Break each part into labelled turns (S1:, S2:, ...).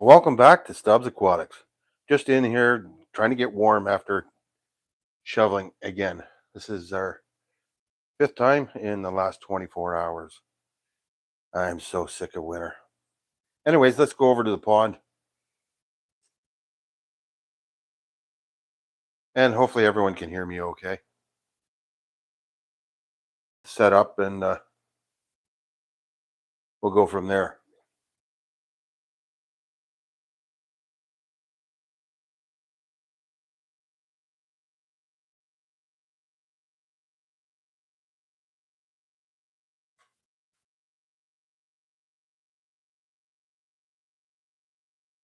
S1: Welcome back to Stubbs Aquatics. Just in here trying to get warm after shoveling again. This is our fifth time in the last 24 hours. I'm so sick of winter. Anyways, let's go over to the pond. And hopefully everyone can hear me okay. Set up and we'll go from there.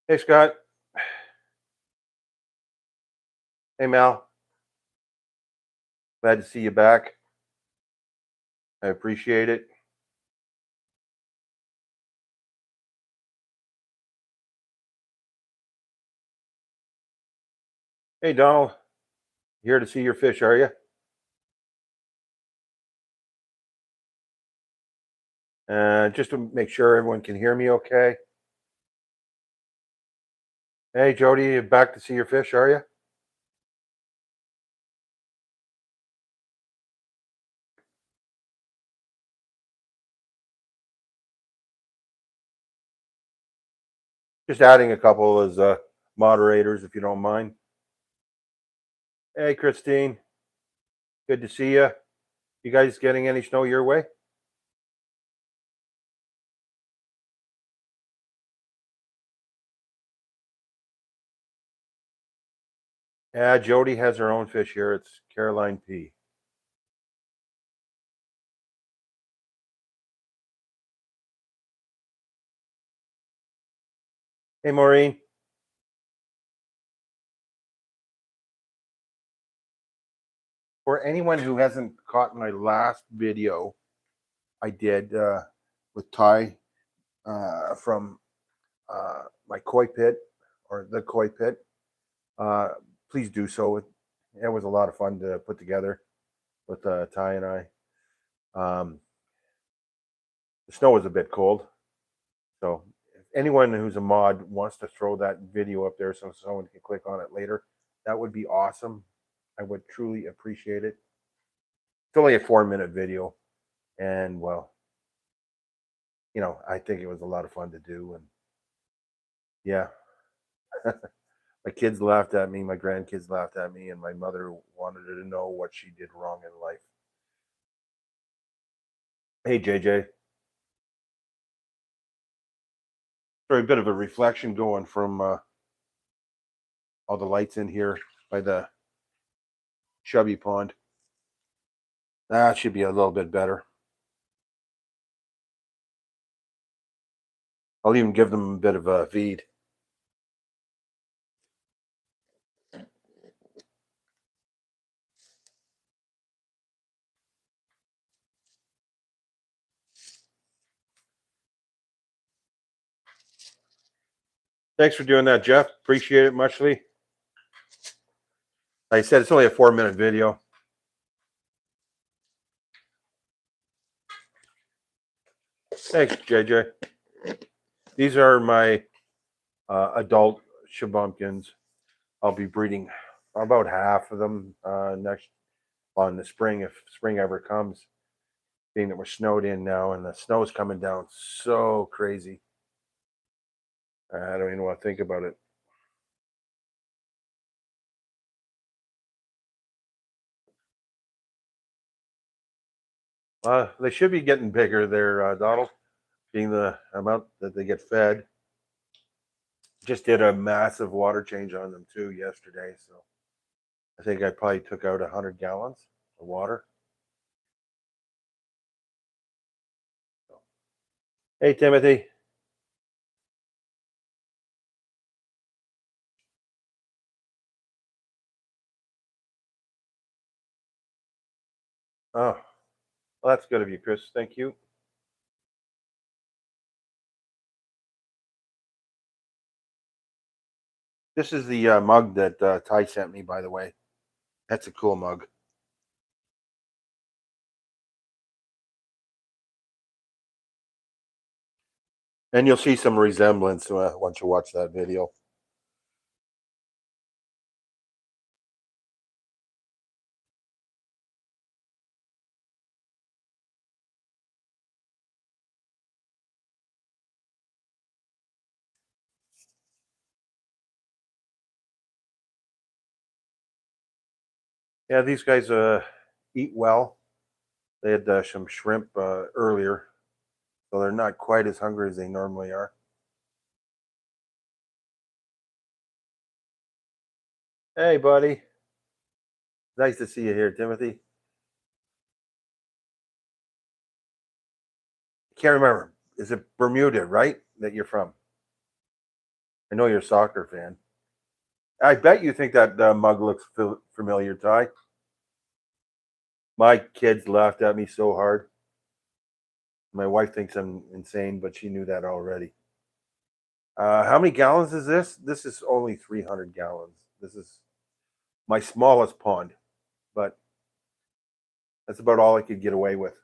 S1: Hey, Scott. Hey, Mal. Glad to see you back. I appreciate it. Hey, Donald. Here to see your fish, are you? Just to make sure everyone can hear me okay. Hey, Jody, you back to see your fish, are you? Just adding a couple as moderators, if you don't mind. Hey, Christine. Good to see you. You guys getting any snow your way? Yeah, Jody has her own fish here. It's Caroline P. Hey, Maureen. For anyone who hasn't caught my last video, I did with Ty from my koi pit or the koi pit. Please do so. It was a lot of fun to put together with Ty and I. The snow was a bit cold, so if anyone who's a mod wants to throw that video up there so someone can click on it later, that would be awesome. I would truly appreciate it. It's only a 4-minute video, and well, I think it was a lot of fun to do, and yeah, my kids laughed at me, my grandkids laughed at me, and my mother wanted her to know what she did wrong in life. Hey, JJ. Sorry, a bit of a reflection going from all the lights in here by the chubby pond. That should be a little bit better. I'll even give them a bit of a feed. Thanks for doing that, Jeff. Appreciate it muchly. Like I said, it's only a 4-minute video. Thanks, JJ. These are my adult Shubunkins. I'll be breeding about half of them next on the spring, if spring ever comes, being that we're snowed in now and the snow is coming down so crazy. I don't even want to think about it. They should be getting bigger there, Donald, being the amount that they get fed. Just did a massive water change on them too yesterday, so I think I probably took out 100 gallons of water. Hey, Timothy. Oh, well, that's good of you, Chris. Thank you. This is the mug that Ty sent me, by the way. That's a cool mug. And you'll see some resemblance once you watch that video. Yeah, these guys eat well. They had some shrimp earlier, so they're not quite as hungry as they normally are. Hey, buddy. Nice to see you here, Timothy. Can't remember. Is it Bermuda, right? That you're from? I know you're a soccer fan. I bet you think that mug looks familiar, Ty. My kids laughed at me so hard. My wife thinks I'm insane, but she knew that already. How many gallons is this? This is only 300 gallons. This is my smallest pond, but that's about all I could get away with.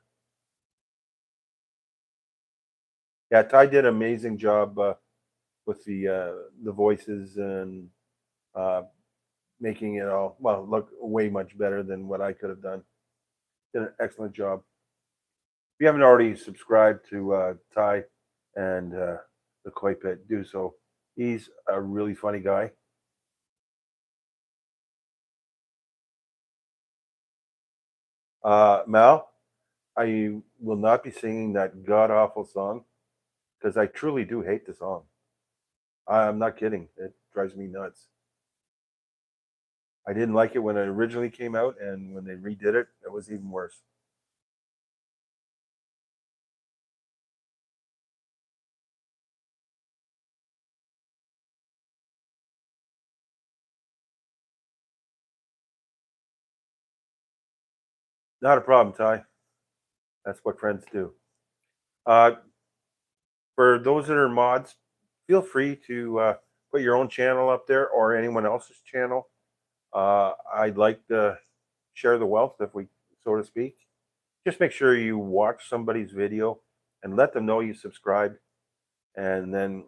S1: Yeah, Ty did an amazing job with the voices and uh, making it all look way much better than what I could have done. Did an excellent job. If you haven't already subscribed to Ty and the Koi Pit, do so. He's a really funny guy. Mal, I will not be singing that god awful song because I truly do hate the song. I'm not kidding. It drives me nuts. I didn't like it when it originally came out, and when they redid it, it was even worse. Not a problem, Ty. That's what friends do. Uh, for those that are mods, feel free to put your own channel up there or anyone else's channel. I'd like to share the wealth, if we so to speak. Just make sure you watch somebody's video and let them know you subscribed, and then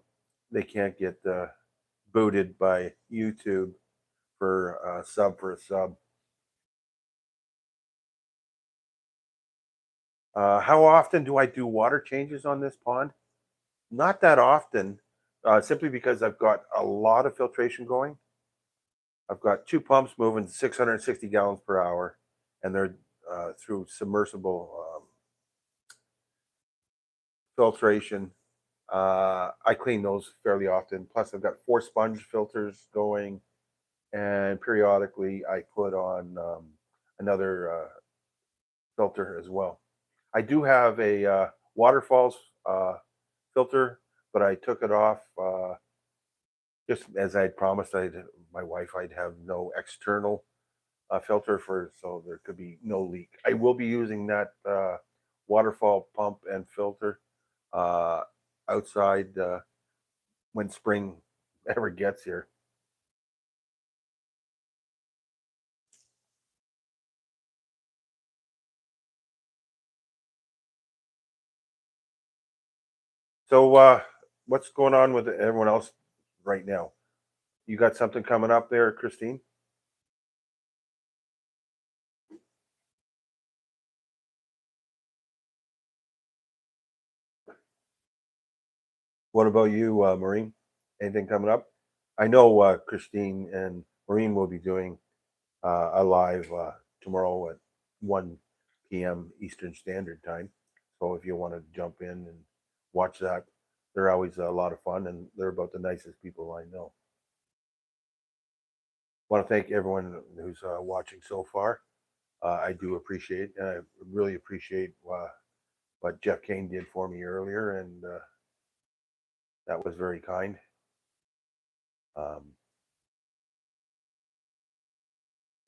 S1: they can't get booted by YouTube for sub for a sub. How often do I do water changes on this pond? Not that often, simply because I've got a lot of filtration going. I've got two pumps moving 660 gallons per hour, and they're through submersible filtration. I clean those fairly often. Plus, I've got four sponge filters going, and periodically I put on another filter as well. I do have a waterfalls filter, but I took it off just as I had promised. My wife I'd have no external filter for, so there could be no leak. I will be using that waterfall pump and filter uh, outside when spring ever gets here. So, what's going on with everyone else right now? You got something coming up there, Christine? What about you, Maureen? Anything coming up? I know Christine and Maureen will be doing a live tomorrow at 1 p.m. Eastern Standard Time. So if you want to jump in and watch that, they're always a lot of fun, and they're about the nicest people I know. I want to thank everyone who's watching so far. I do appreciate, and I really appreciate what Jeff Kane did for me earlier, and that was very kind. Um,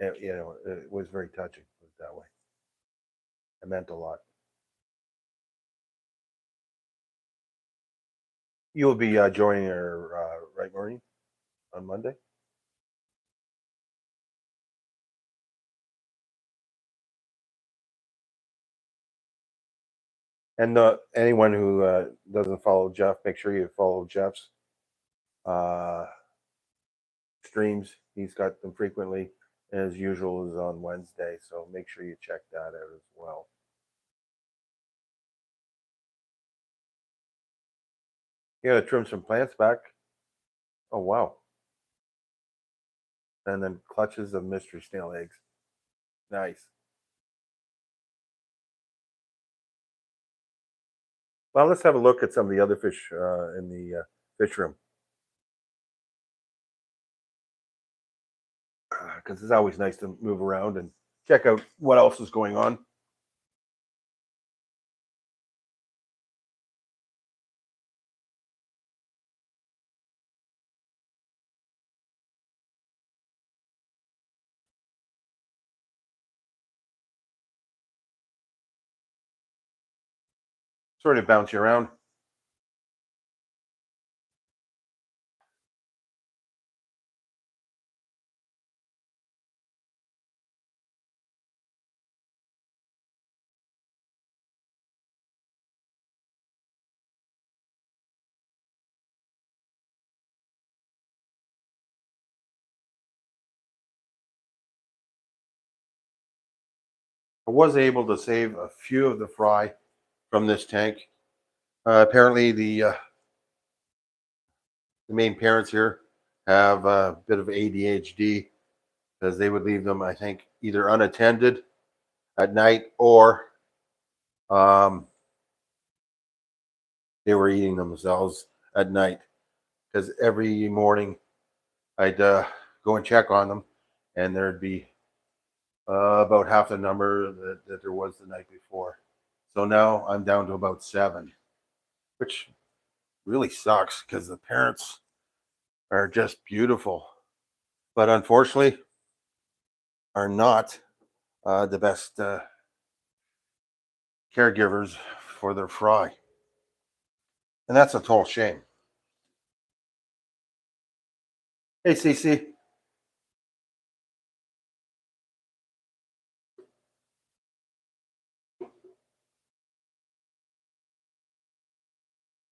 S1: it was very touching. Put it that way. It meant a lot. You will be joining her, right, Maureen, on Monday. And anyone who doesn't follow Jeff, make sure you follow Jeff's uh, streams. He's got them frequently, and as usual, is on Wednesday. So make sure you check that out as well. You gotta trim some plants back. Oh wow! And then clutches of mystery snail eggs. Nice. Well, let's have a look at some of the other fish in the fish room, because it's always nice to move around and check out what else is going on. Sort of bounce you around. I was able to save a few of the fry from this tank. Apparently, the main parents here have a bit of ADHD because they would leave them, I think, either unattended at night or um, they were eating themselves at night. Because every morning I'd go and check on them, and there'd be about half the number that there was the night before. So now I'm down to about 7, which really sucks because the parents are just beautiful, but unfortunately are not the best caregivers for their fry. And that's a total shame. Hey, Cece.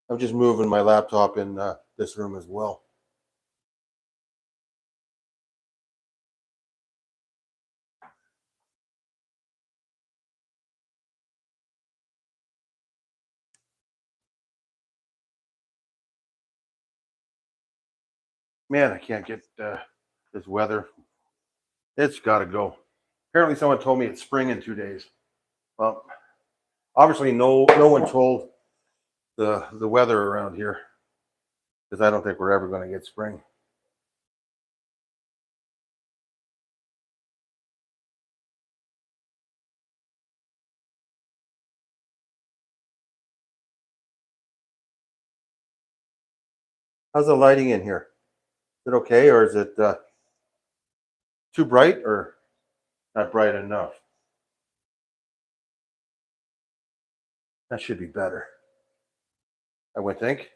S1: I'm just moving my laptop in this room as well. Man, I can't get this weather. It's got to go. Apparently, someone told me it's spring in 2 days. Well, obviously, no one told the weather around here because I don't think we're ever going to get spring. How's the lighting in here? Is it okay, or is it too bright, or not bright enough? That should be better, I would think.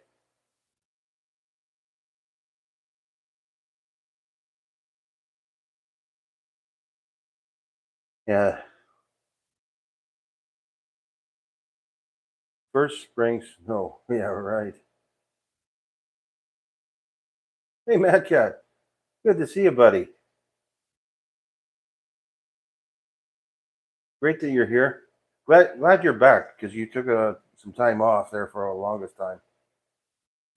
S1: Yeah. First spring snow. Yeah, right. Hey, Mad Cat. Good to see you, buddy. Great that you're here. Glad you're back because you took some time off there for the longest time,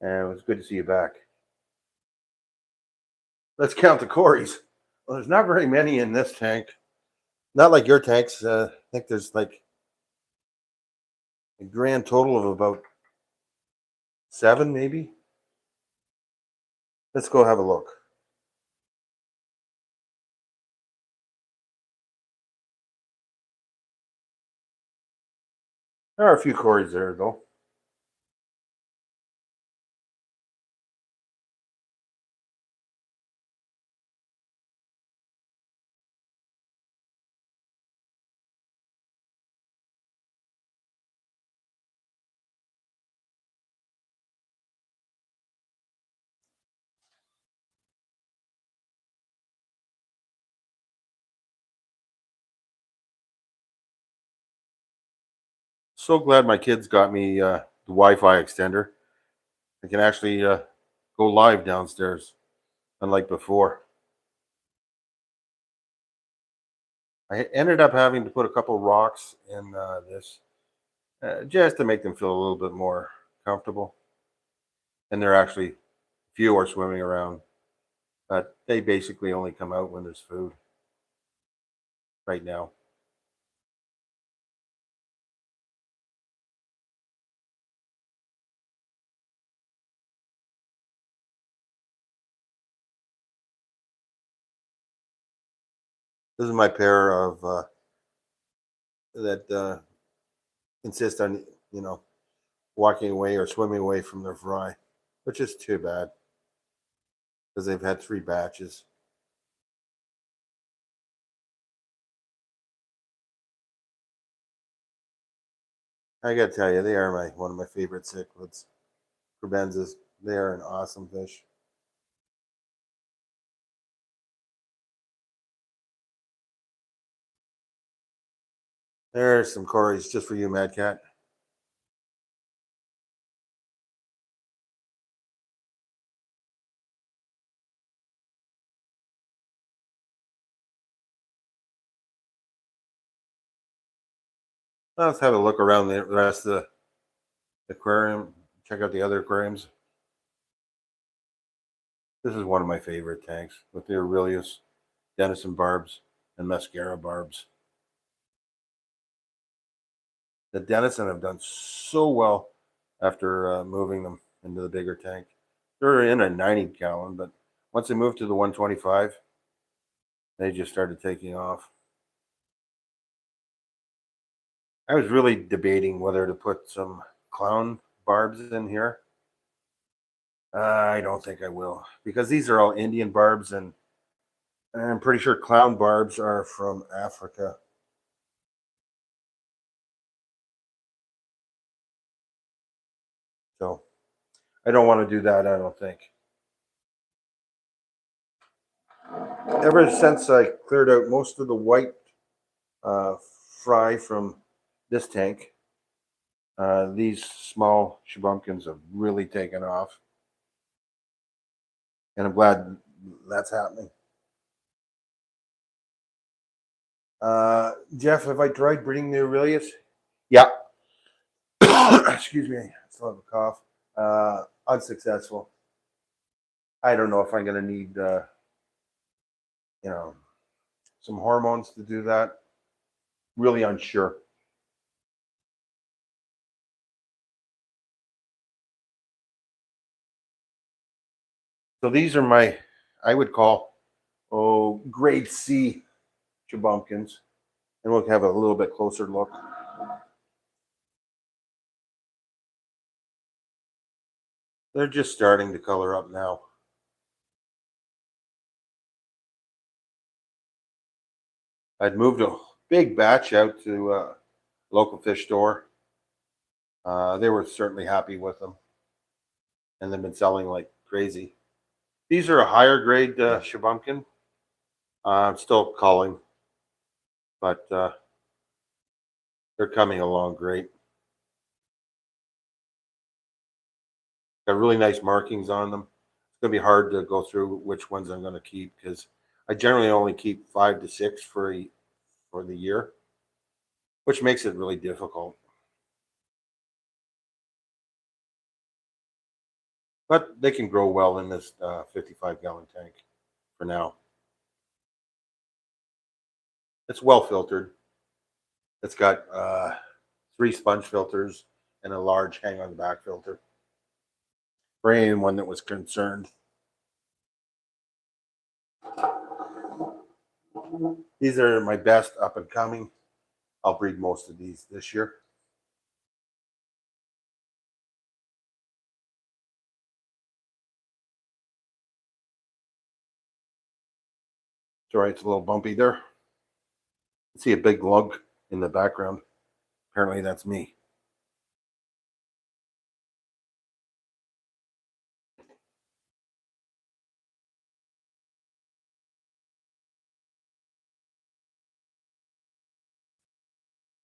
S1: and it was good to see you back. Let's count the Corys. Well, there's not very many in this tank. Not like your tanks. I think there's like a grand total of about 7, maybe. Let's go have a look. There are a few Corys there, though. So glad my kids got me the Wi-Fi extender. I can actually go live downstairs, unlike before. I ended up having to put a couple rocks in this just to make them feel a little bit more comfortable. And they're actually fewer swimming around, but they basically only come out when there's food right now. This is my pair of that insist on, you know, walking away or swimming away from their fry, which is too bad because they've had 3 batches. I gotta tell you, they are one of my favorite cichlids. Cribenzas. They are an awesome fish. There's some Corys just for you, Mad Cat. Let's have a look around the rest of the aquarium. Check out the other aquariums. This is one of my favorite tanks with the Aurelius, Denison barbs, and Mascara barbs. The Denison have done so well after moving them into the bigger tank. They're in a 90-gallon, but once they moved to the 125, they just started taking off. I was really debating whether to put some clown barbs in here. I don't think I will, because these are all Indian barbs, and I'm pretty sure clown barbs are from Africa. So I don't want to do that, I don't think. Ever since I cleared out most of the white uh, fry from this tank, these small Shubunkins have really taken off. And I'm glad that's happening. Jeff, have I tried breeding the Aurelius? Yeah. Excuse me, I still have a cough. Unsuccessful. I don't know if I'm going to need, you know, some hormones to do that. Really unsure. So these are my, I would call, grade C Shubunkins. And we'll have a little bit closer look. They're just starting to color up now. I'd moved a big batch out to a local fish store. They were certainly happy with them, and they've been selling like crazy. These are a higher grade Shubunkin. I'm still calling, but they're coming along great. Got really nice markings on them. It's going to be hard to go through which ones I'm going to keep because I generally only keep 5 to 6 for the year, which makes it really difficult. But they can grow well in this 55-gallon tank for now. It's well filtered. It's got 3 sponge filters and a large hang on the back filter for anyone that was concerned. These are my best up and coming. I'll breed most of these this year. Sorry, it's a little bumpy there. See a big lug in the background. Apparently that's me.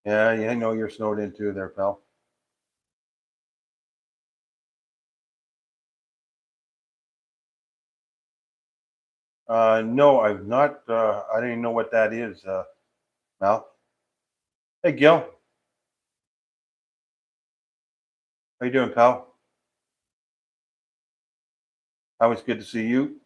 S1: Yeah, I know you're snowed in too there, pal. No, I've not. I didn't know what that is, Mal. Hey, Gil. How you doing, pal? Always good to see you.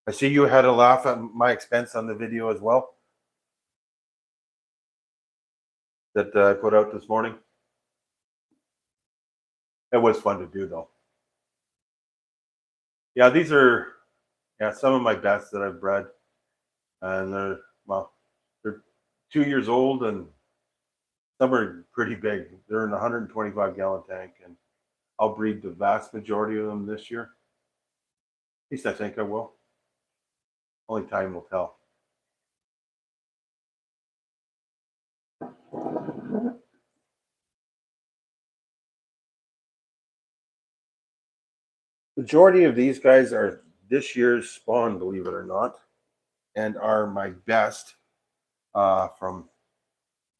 S1: I see you had a laugh at my expense on the video as well that I put out this morning. It was fun to do, though. Yeah, these are some of my best that I've bred, and they're 2 years old, and some are pretty big. They're in a 125-gallon tank, and I'll breed the vast majority of them this year. At least I think I will. Only time will tell. Majority of these guys are this year's spawn, believe it or not, and are my best from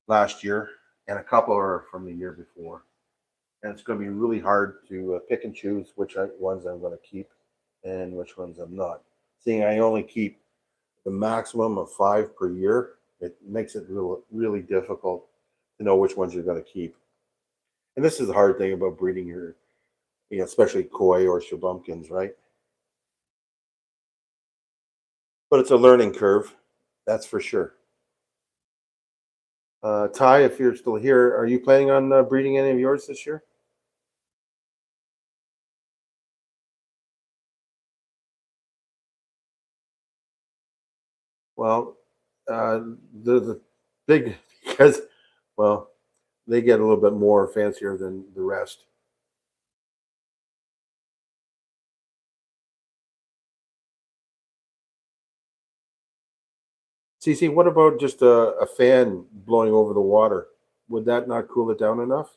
S1: last year, and a couple are from the year before. And it's going to be really hard to pick and choose which ones I'm going to keep and which ones I'm not. Seeing I only keep the maximum of 5 per year, it makes it really difficult to know which ones you're going to keep. And this is the hard thing about breeding your, especially koi or shubunkins, right? But it's a learning curve, that's for sure. Ty, if you're still here, are you planning on breeding any of yours this year? Well, the big because well, they get a little bit more fancier than the rest. CC, what about just a fan blowing over the water? Would that not cool it down enough?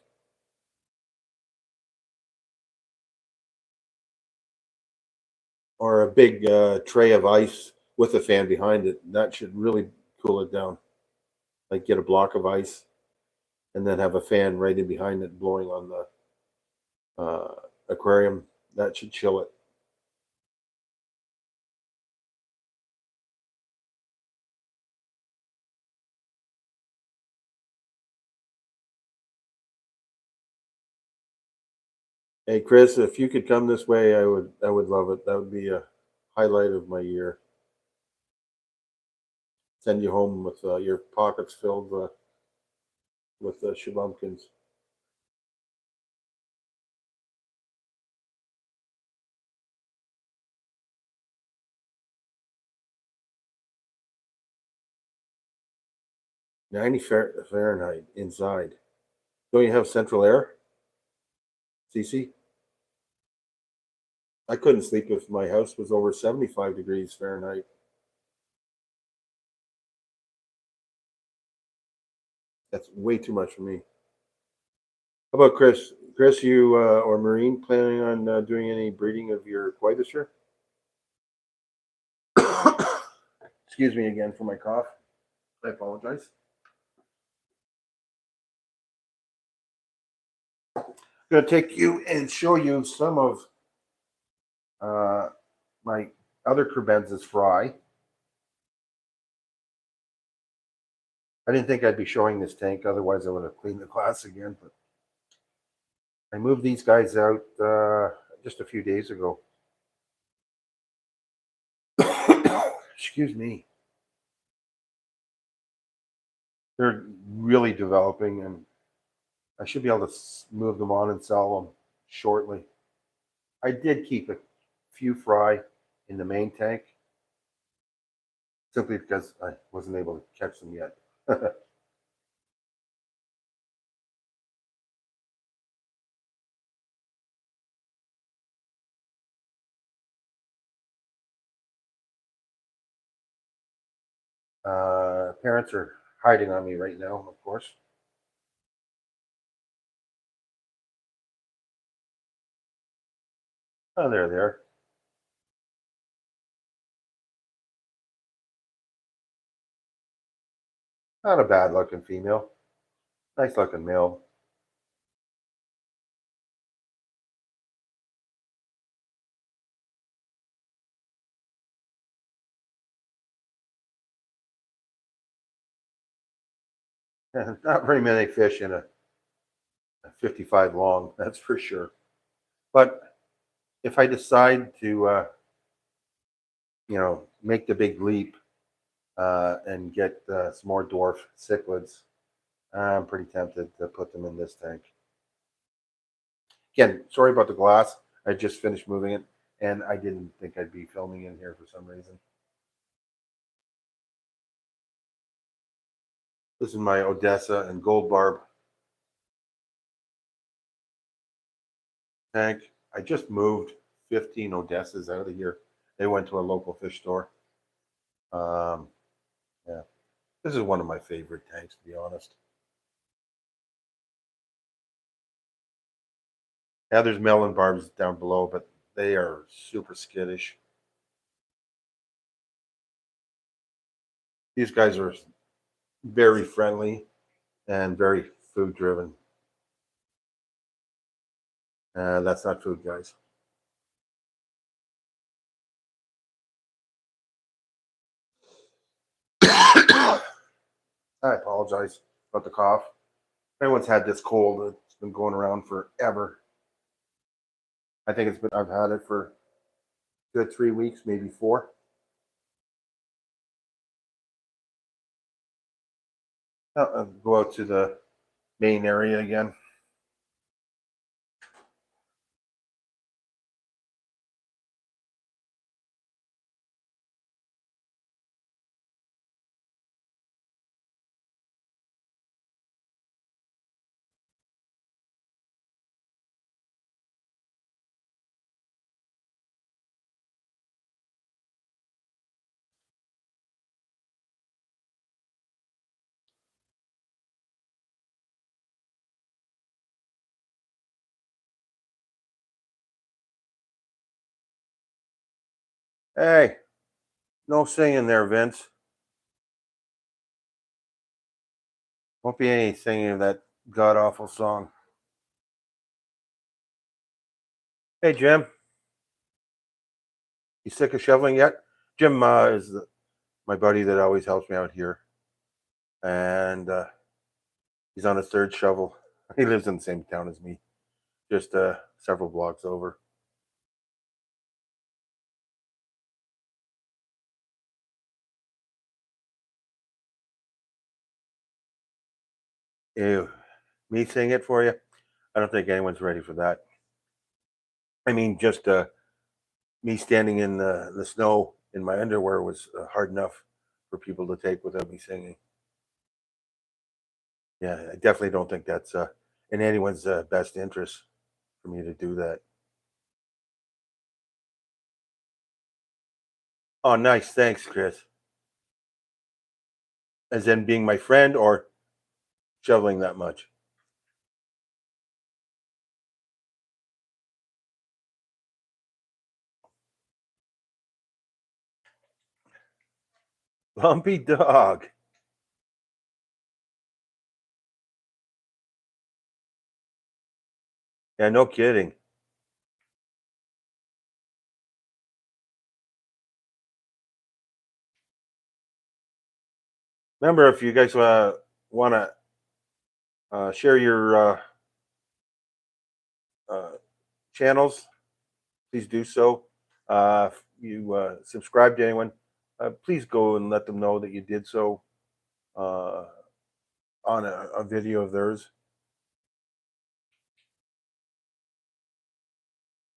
S1: Or a big tray of ice with a fan behind it? That should really cool it down. Like get a block of ice and then have a fan right in behind it blowing on the aquarium. That should chill it. Hey Chris, if you could come this way, I would love it. That would be a highlight of my year. Send you home with your pockets filled with shubunkins. 90 Fahrenheit inside. Don't you have central air, CC? I couldn't sleep if my house was over 75 degrees Fahrenheit. That's way too much for me. How about Chris? Chris, you or Marine planning on doing any breeding of your koi this year? Excuse me again for my cough. I apologize. I'm going to take you and show you some of uh, my other crevenzas fry. I didn't think I'd be showing this tank, otherwise I would have cleaned the glass again. But I moved these guys out just a few days ago. Excuse me. They're really developing, and I should be able to move them on and sell them shortly. I did keep a few fry in the main tank, simply because I wasn't able to catch them yet. Parents are hiding on me right now, of course. Oh, there. Not a bad looking female. Nice looking male. Not very many fish in a 55 long, that's for sure. But if I decide to, make the big leap and get some more dwarf cichlids, I'm pretty tempted to put them in this tank. Again, sorry about the glass. I just finished moving it, and I didn't think I'd be filming in here for some reason. This is my Odessa and gold barb tank. I just moved 15 Odessas out of here. They went to a local fish store. Yeah, this is one of my favorite tanks, to be honest. Yeah, there's melon barbs down below, but they are super skittish. These guys are very friendly and very food driven. That's not food, guys. I apologize about the cough. If anyone's had this cold, it's been going around forever. I think I've had it for good 3 weeks, maybe 4. I'll go out to the main area again. Hey, no singing there, Vince. Won't be any singing of that god awful song. Hey, Jim. You sick of shoveling yet? Jim is my buddy that always helps me out here, and he's on his 3rd shovel. He lives in the same town as me, just several blocks over. Ew, me sing it for you? I don't think anyone's ready for that. I mean, just me standing in the snow in my underwear was hard enough for people to take without me singing. Yeah, I definitely don't think that's in anyone's best interest for me to do that. Oh, nice. Thanks, Chris. As in being my friend or shoveling that much? Lumpy dog. Yeah, no kidding. Remember, if you guys want to share your uh, channels, please do so. If you subscribe to anyone, please go and let them know that you did so uh, on a video of theirs.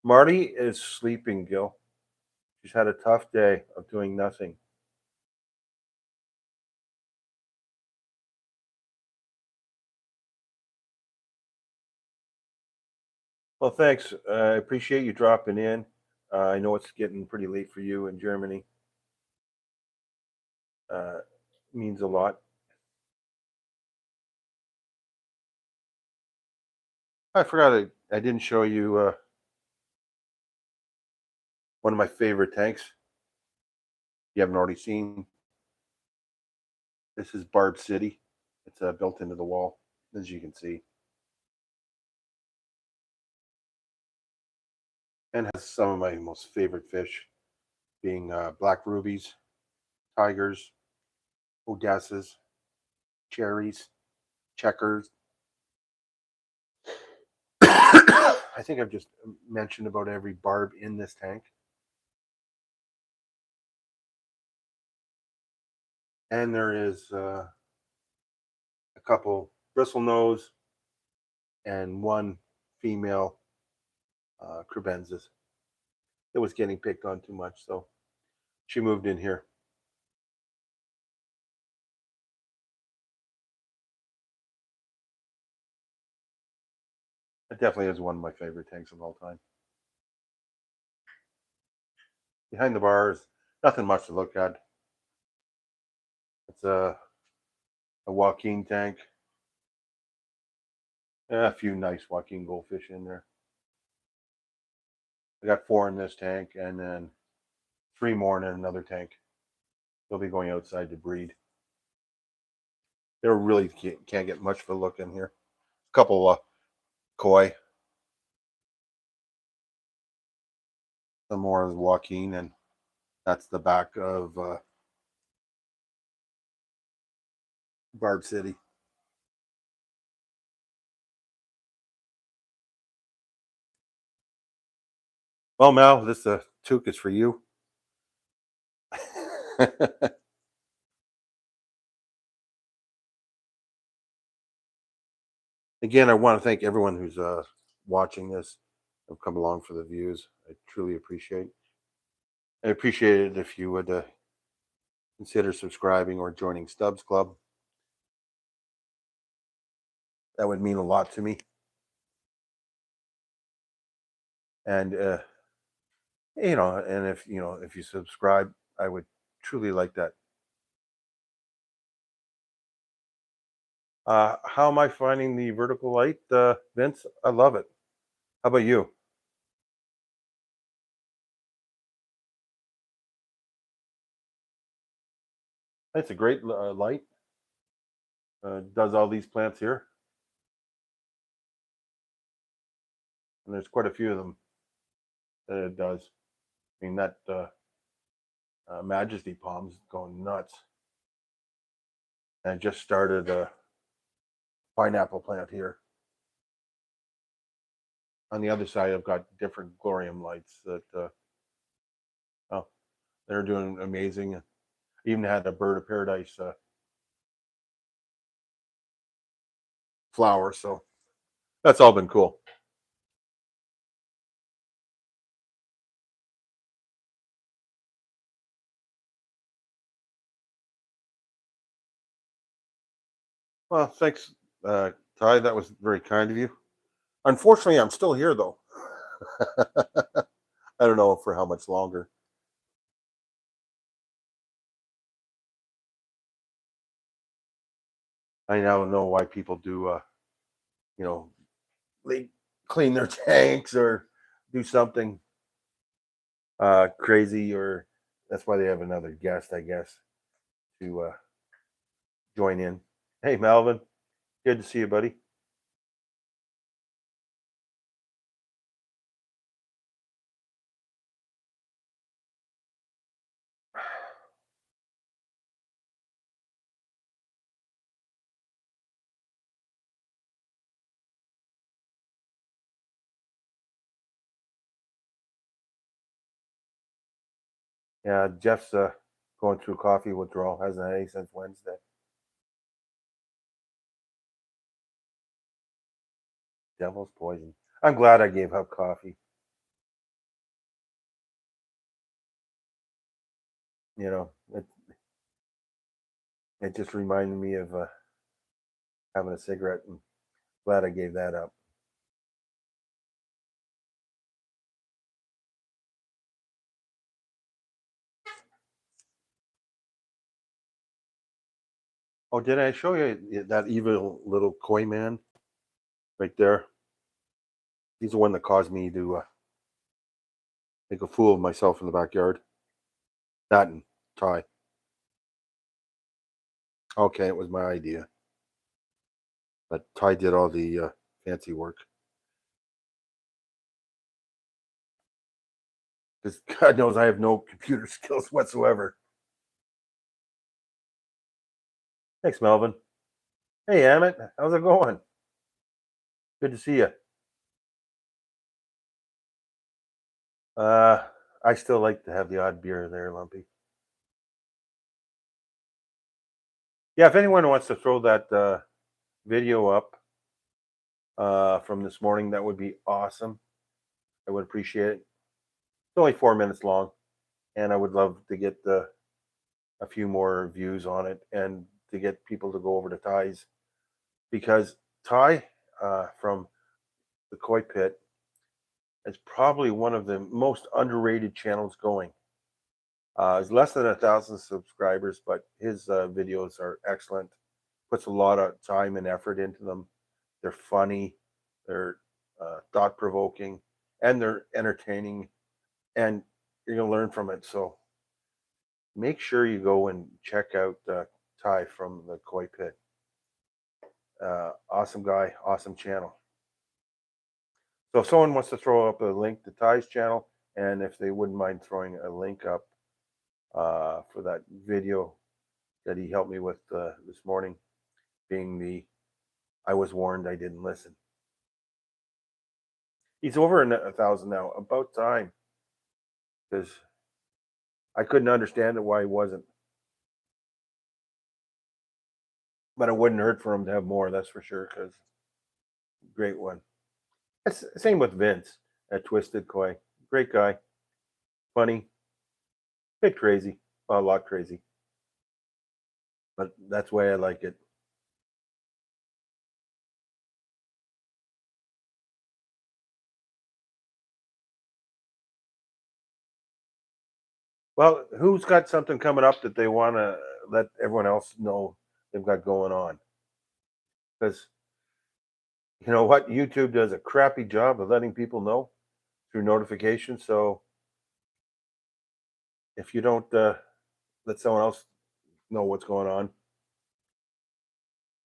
S1: Marty is sleeping, Gil. She's had a tough day of doing nothing. Well, thanks. I appreciate you dropping in. I know it's getting pretty late for you in Germany. Means a lot. I forgot I didn't show you one of my favorite tanks. You haven't already seen. This is Barb City. It's built into the wall, as you can see, and has some of my most favorite fish, being black rubies, tigers, odesses, cherries, checkers. I think I've just mentioned about every barb in this tank. And there is a couple bristlenose and one female crebensis that was getting picked on too much, so she moved in here. It definitely is one of my favorite tanks of all time. Behind the bars, nothing much to look at. It's a Joaquin tank. A few nice Joaquin goldfish in there. I got 4 in this tank and then 3 more in another tank. They'll be going outside to breed. They really can't get much of a look in here. A couple koi. Some more of Joaquin, and that's the back of Barb City. Well, Mal, this toque is for you. Again, I want to thank everyone who's watching this and come along for the views. I truly appreciate. I appreciate it if you would consider subscribing or joining Stubbs Club. That would mean a lot to me. And and if you subscribe, I would truly like that. How am I finding the vertical light, Vince? I love it. How about you? It's a great light. Does all these plants here, and there's quite a few of them that it does. I mean that Majesty palm's going nuts. And I just started a pineapple plant here. On the other side, I've got different glorium lights that oh, they're doing amazing. I even had a bird of paradise flower, so that's all been cool. Well, thanks, Ty. That was very kind of you. Unfortunately, I'm still here though. I don't know for how much longer. I now know why people do, you know, they clean their tanks or do something crazy, or that's why they have another guest, I guess, to join in. Hey, Melvin, good to see you, buddy. Yeah, Jeff's going through coffee withdrawal. Hasn't had any since Wednesday. Devil's poison. I'm glad I gave up coffee. You know, it just reminded me of having a cigarette, and glad I gave that up. Oh, did I show you that evil little koi man right there? He's the one that caused me to make a fool of myself in the backyard. That and Ty. Okay, it was my idea. But Ty did all the fancy work. Because God knows I have no computer skills whatsoever. Thanks, Melvin. Hey, Amit. How's it going? Good to see you. I still like to have the odd beer there, Lumpy. Yeah, if anyone wants to throw that video up from this morning, that would be awesome. I would appreciate it. It's only 4 minutes long, and I would love to get a few more views on it and to get people to go over to Ty's, because Ty from the Koi Pit is probably one of the most underrated channels going. He's less than 1,000 subscribers, but his videos are excellent. Puts a lot of time and effort into them. They're funny, they're thought provoking, and they're entertaining, and you're gonna learn from it. So make sure you go and check out Ty from the Koi Pit. Awesome guy, awesome channel. So if someone wants to throw up a link to Ty's channel, and if they wouldn't mind throwing a link up for that video that he helped me with this morning, being the I was warned, I didn't listen. He's over 1,000 now. About time, because I couldn't understand it why he wasn't. But it wouldn't hurt for him to have more, that's for sure. Because great one. It's same with Vince at Twisted Koi. Great guy, funny, bit crazy, well, a lot crazy, but that's the way I like it. Well, who's got something coming up that they want to let everyone else know they've got going on? Because you know what, YouTube does a crappy job of letting people know through notifications. So if you don't let someone else know what's going on,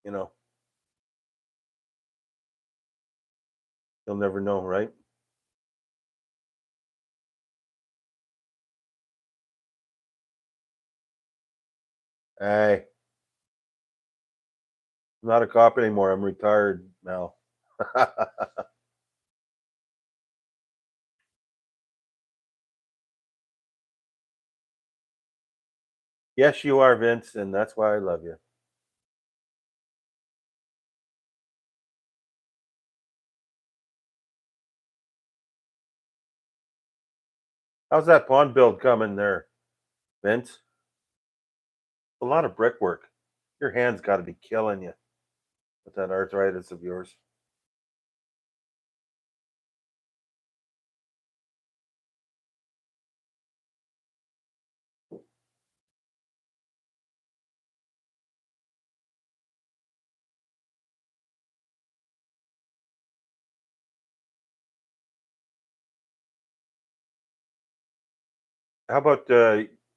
S1: you know, you'll never know, right? Hey, I'm not a cop anymore. I'm retired now. Yes, you are, Vince, and that's why I love you. How's that pond build coming there, Vince? A lot of brickwork. Your hands got to be killing you with that arthritis of yours. How about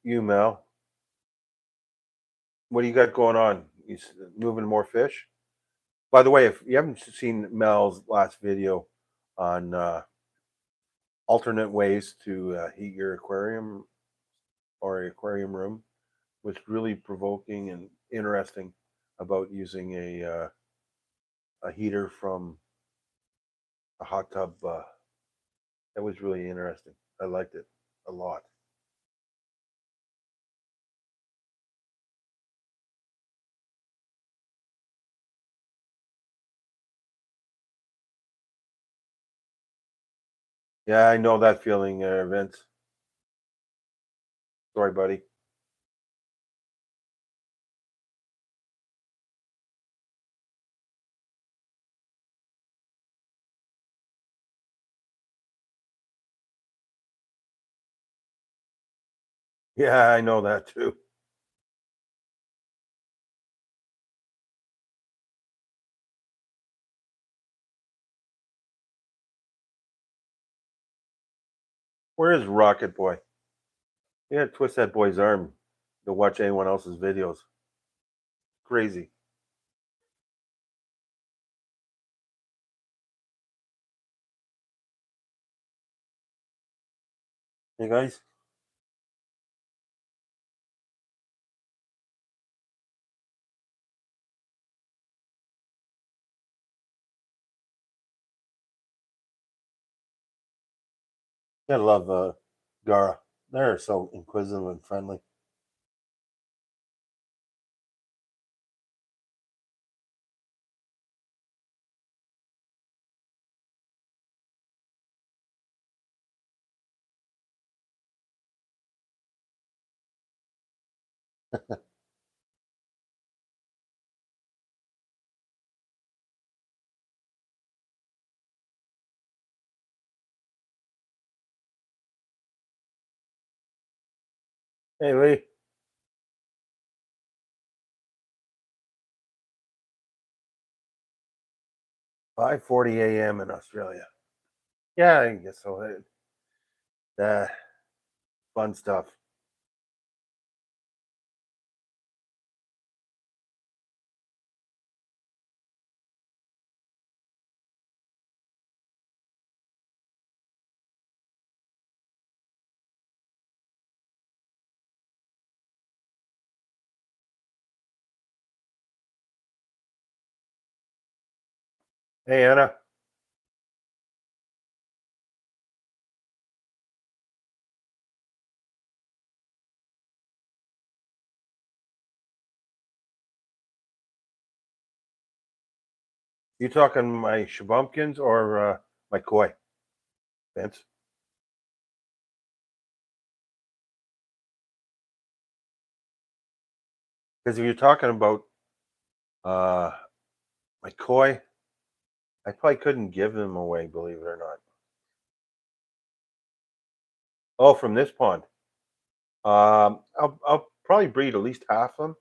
S1: you, Mel? What do you got going on? You moving more fish? By the way, if you haven't seen Mel's last video on alternate ways to heat your aquarium or aquarium room, was really provoking and interesting about using a heater from a hot tub. That was really interesting. I liked it a lot. Yeah, I know that feeling, Vince. Sorry, buddy. Yeah, I know that too. Where is Rocket Boy? You gotta twist that boy's arm to watch anyone else's videos. Crazy. Hey guys, I love Gara. They're so inquisitive and friendly. Hey Lee, 5:40 a.m. in Australia. Yeah, I guess so. Uh, fun stuff. Hey Anna, you talking my Shubunkins or my koi, Vince? Because if you're talking about uh, my koi, I probably couldn't give them away, believe it or not. Oh, from this pond. I'll probably breed at least half of them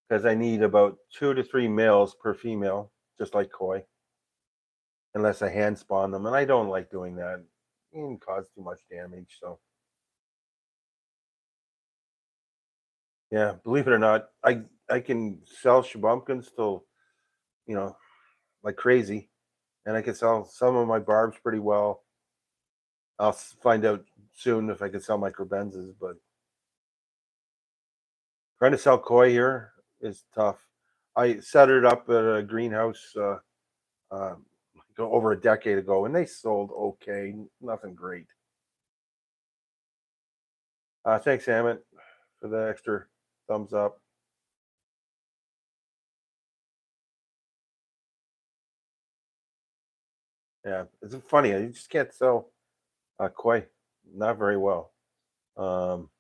S1: because I need about 2 to 3 males per female, just like koi, unless I hand spawn them, and I don't like doing that. It can cause too much damage. So yeah, believe it or not, I can sell Shubunkins till you know like crazy, and I can sell some of my barbs pretty well. I'll find out soon if I can sell my crebenzas, but trying to sell koi here is tough. I set it up at a greenhouse uh, over a decade ago, and they sold okay, nothing great. Thanks, Amit, for the extra thumbs up. Yeah, it's funny. You just can't sell koi, not very well. Um,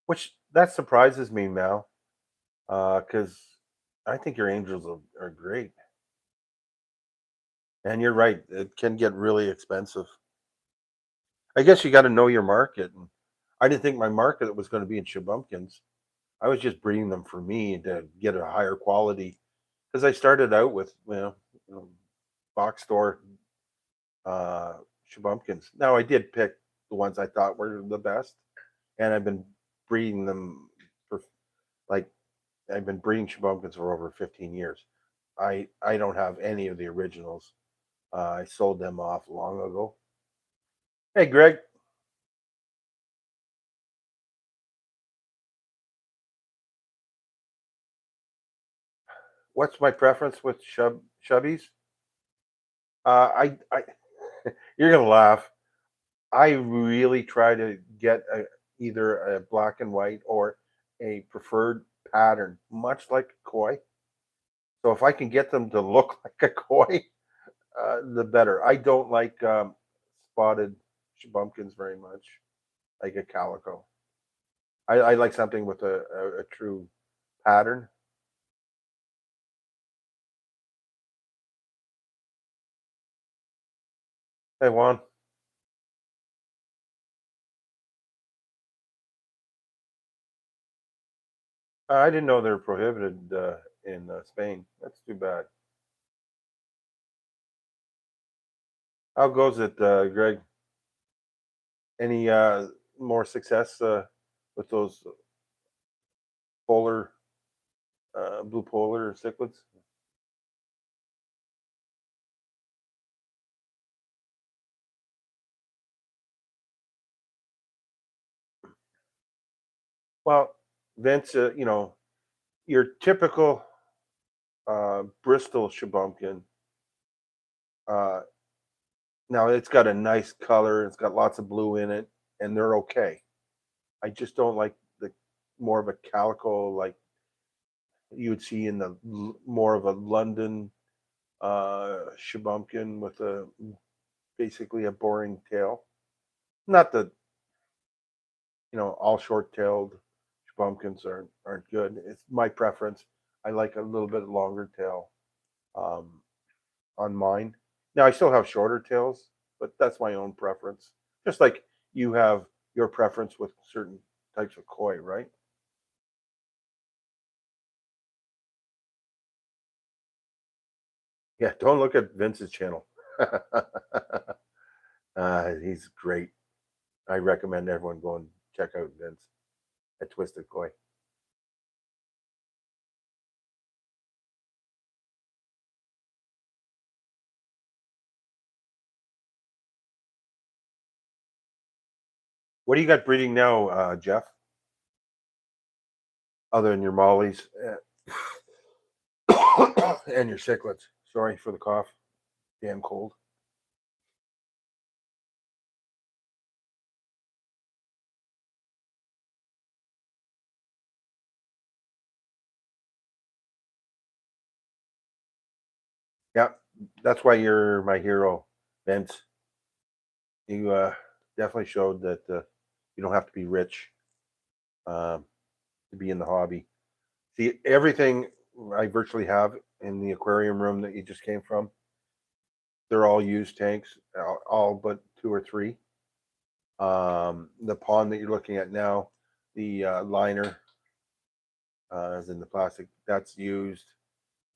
S1: which that surprises me, Mal, because I think your angels are great. And you're right; it can get really expensive. I guess you got to know your market. And I didn't think my market was going to be in Shabumpkins. I was just breeding them for me to get a higher quality because I started out with you know box store uh, Shabumpkins. Now I did pick the ones I thought were the best, and I've been breeding them for like I've been breeding Shabumpkins for over 15 years. I don't have any of the originals. I sold them off long ago. Hey, Greg, what's my preference with shubbies? I you're gonna laugh. I really try to get either a black and white or a preferred pattern, much like a koi. So if I can get them to look like a koi, the better. I don't like spotted bumpkins very much, like a calico. I like something with a true pattern. Hey, Juan, I didn't know they're prohibited in Spain. That's too bad. How goes it, Greg? Any more success with those polar, blue polar cichlids? Well, Vince, your typical Bristol Shubunkin. Uh, Now it's got a nice color. It's got lots of blue in it, and they're okay. I just don't like the more of a calico like you would see in the more of a London Shubunkin with a basically a boring tail. Not that all short-tailed Shubumkins aren't good. It's my preference. I like a little bit longer tail um, on mine. Now I still have shorter tails, but that's my own preference. Just like you have your preference with certain types of koi, right? Yeah, don't look at Vince's channel. He's great. I recommend everyone go and check out Vince at Twisted Koi. What do you got breeding now, Jeff? Other than your mollies and your cichlids. Sorry for the cough. Damn cold. Yeah, that's why you're my hero, Vince. You definitely showed that you don't have to be rich um, to be in the hobby. See, everything I virtually have in the aquarium room that you just came from, they're all used tanks, all but two or three. The pond that you're looking at now, the liner, as in the plastic, that's used.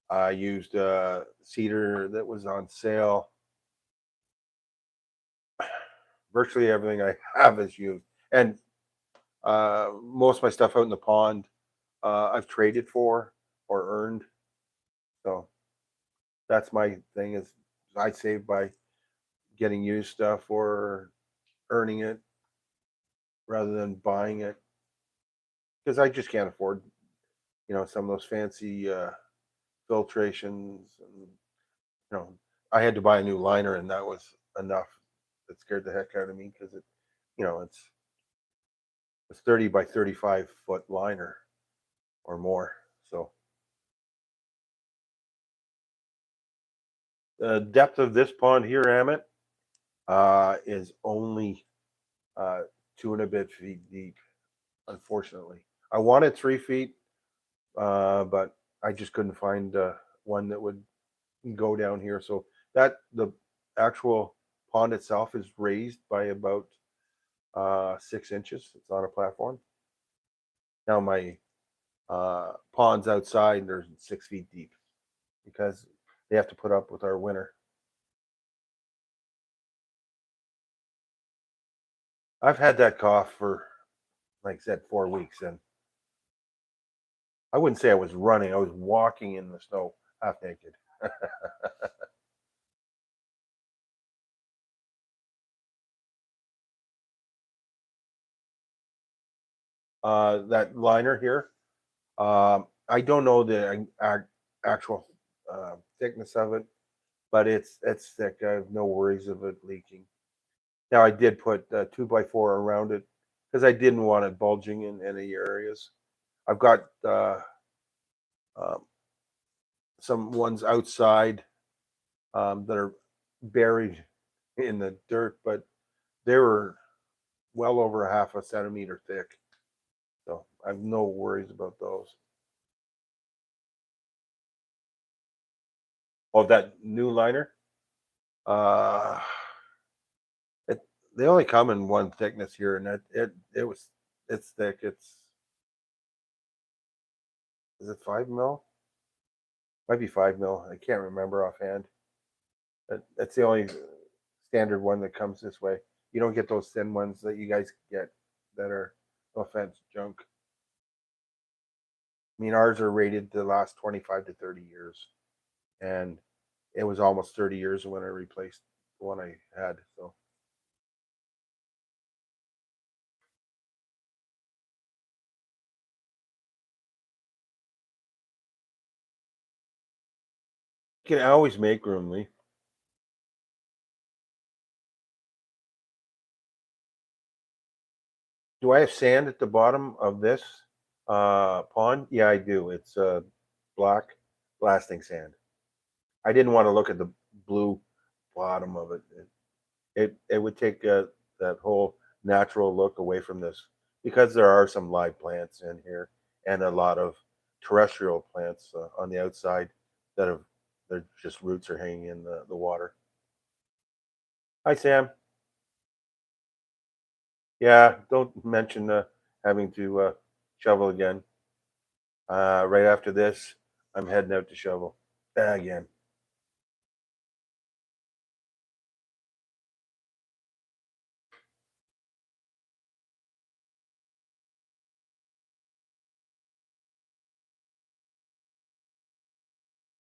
S1: I used cedar that was on sale. Virtually everything I have is used, and most of my stuff out in the pond, I've traded for or earned. So that's my thing is I save by getting used stuff or earning it rather than buying it because I just can't afford some of those fancy filtrations and I had to buy a new liner and that was enough. That scared the heck out of me because it's a 30 by 35-foot liner or more. So the depth of this pond here, Amit, is only 2 and a bit feet deep. Unfortunately, I wanted 3 feet, but I just couldn't find one that would go down here. So that the actual pond itself is raised by about 6 inches. It's on a platform. Now my ponds outside they're 6 feet deep because they have to put up with our winter. I've had that cough for, like I said, 4 weeks, and I wouldn't say I was running. I was walking in the snow half naked. That liner here, I don't know the actual thickness of it, but it's thick. I have no worries of it leaking. Now I did put 2x4 around it because I didn't want it bulging in any areas. I've got um, some ones outside that are buried in the dirt, but they were well over a half a centimeter thick. So I have no worries about those. Oh, that new liner. Uh, it they only come in one thickness here, and it's thick. It's is it 5 mil? Might be 5 mil. I can't remember offhand. That's the only standard one that comes this way. You don't get those thin ones that you guys get that are, no offense, junk. I mean, ours are rated to last 25 to 30 years. And it was almost 30 years when I replaced the one I had. So you can always make room, Lee. Do I have sand at the bottom of this pond? Yeah, I do. It's black blasting sand. I didn't want to look at the blue bottom of it. It would take that whole natural look away from this, because there are some live plants in here and a lot of terrestrial plants on the outside that have, their just roots are hanging in the water. Hi, Sam. Yeah, don't mention having to shovel again. Right after this, I'm heading out to shovel again.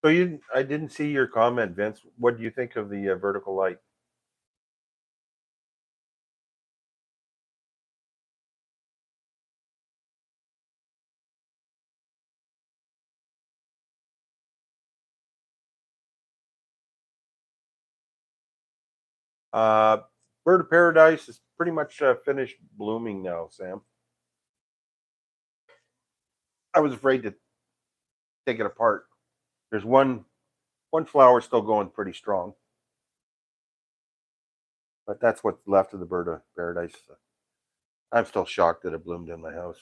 S1: So I didn't see your comment, Vince. What do you think of the vertical light? Uh, Bird of Paradise is pretty much finished blooming now, Sam. I was afraid to take it apart. There's one flower still going pretty strong, but that's what's left of the Bird of Paradise. I'm still shocked that it bloomed in my house.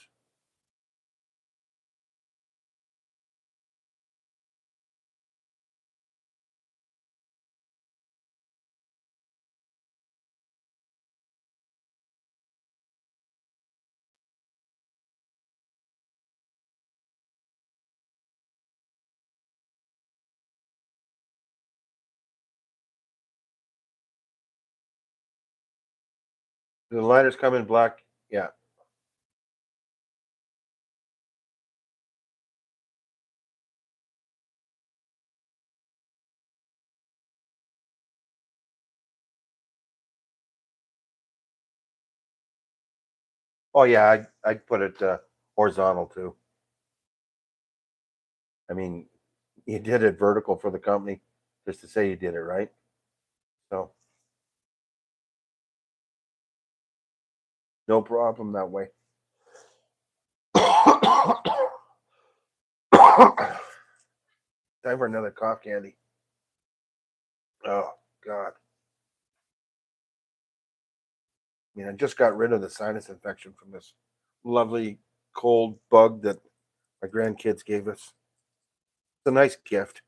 S1: The liners come in black. Yeah. Oh yeah, I'd put it horizontal too. I mean, you did it vertical for the company just to say you did it right. So no problem that way. Time for another cough candy. Oh God. I mean, I just got rid of the sinus infection from this lovely cold bug that my grandkids gave us. It's a nice gift,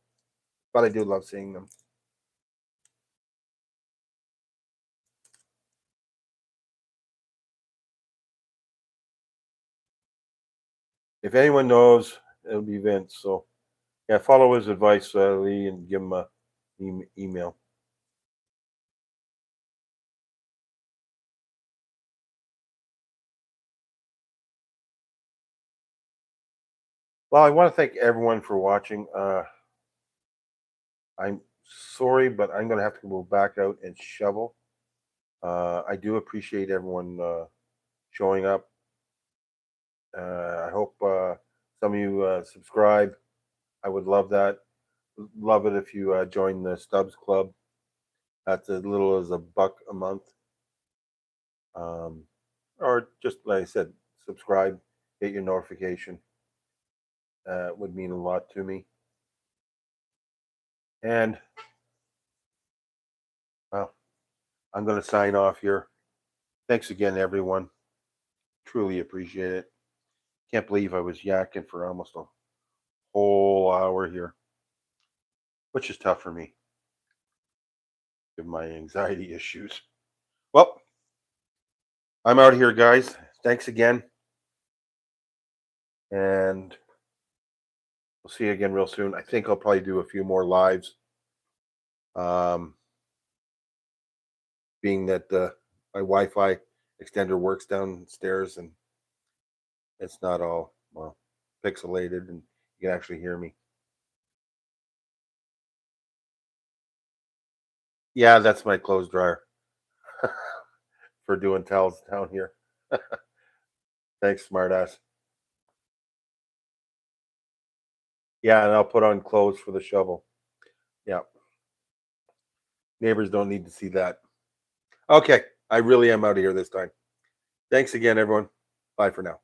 S1: but I do love seeing them. If anyone knows, it'll be Vince. So yeah, follow his advice, Lee, and give him a email. Well, I want to thank everyone for watching. I'm sorry, but I'm going to have to go back out and shovel. I do appreciate everyone showing up. I hope some of you subscribe. I would love that. Love it if you join the Stubbs Club. That's as little as $1 a month. Or just like I said, subscribe, get your notification. Would mean a lot to me. And well, I'm going to sign off here. Thanks again, everyone. Truly appreciate it. Can't believe I was yakking for almost a whole hour here, which is tough for me given my anxiety issues. Well, I'm out of here, guys. Thanks again. And we'll see you again real soon. I think I'll probably do a few more lives. Um, being that my Wi-Fi extender works downstairs and it's not all pixelated and you can actually hear me. Yeah, that's my clothes dryer for doing towels down here. Thanks, smartass. Yeah, and I'll put on clothes for the shovel. Yeah, neighbors don't need to see that. Okay, I really am out of here this time. Thanks again, everyone. Bye for now.